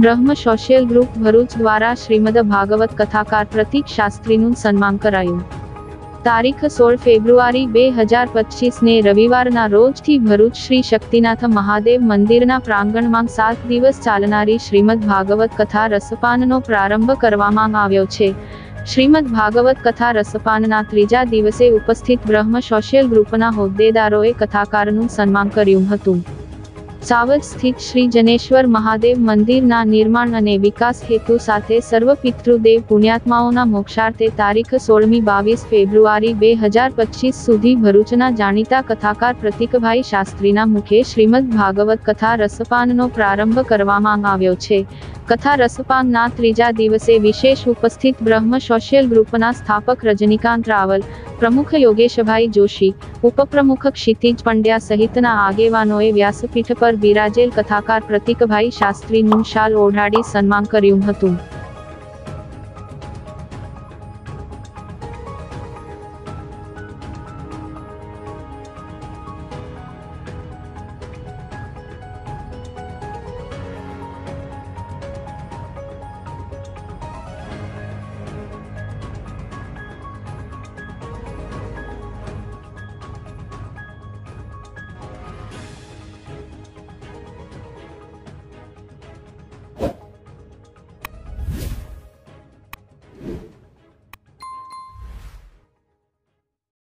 બ્રહ્મ social group Bharuch દ્વારા શ્રીમદ ભાગવત કથાકાર પ્રતીક શાસ્ત્રીનું સન્માન કરાયું. તારીખ 16 ફેબ્રુઆરી 2025 ને રવિવારના રોજથી ભરૂચ શ્રી શક્તિનાથ મહાદેવ મંદિરના પ્રાંગણમાં 7 દિવસ ચાલનારી શ્રીમદ ભાગવત કથા રસપાનનો પ્રારંભ કરવામાં આવ્યો છે. શ્રીમદ ભાગવત કથા રસપાનના ત્રીજા દિવસે ઉપસ્થિત બ્રહ્મ સોશિયલ ગ્રુપના હોદ્દેદારોએ કથાકારનું સન્માન કર્યું હતું. સાવજ સ્થિત શ્રી જનેશ્વર મહાદેવ મંદિરના નિર્માણ અને વિકાસ હેતુ સાથે સર્વ પિતૃદેવ પુણ્યાત્માઓના મોક્ષાર્થે તારીખ 16-22 ફેબ્રુઆરી 2025 સુધી ભરૂચના જાણીતા કથાકાર પ્રતીકભાઈ શાસ્ત્રીના મુખે શ્રીમદ ભાગવત કથા રસપાનનો પ્રારંભ કરવામાં આવ્યો છે. કથા રસપાનના ત્રીજા દિવસે વિશેષ ઉપસ્થિત બ્રહ્મ સોશિયલ ગ્રુપના સ્થાપક રજનીકાંત રાવલ, પ્રમુખ યોગેશભાઈ જોશી, ઉપપ્રમુખ ક્ષિતિજ પંડ્યા સહિતના આગેવાનોએ વ્યાસપીઠ પર બિરાજેલ કથાકાર પ્રતીકભાઈ શાસ્ત્રીનું શાલ ઓઢાડી સન્માન કર્યું હતું.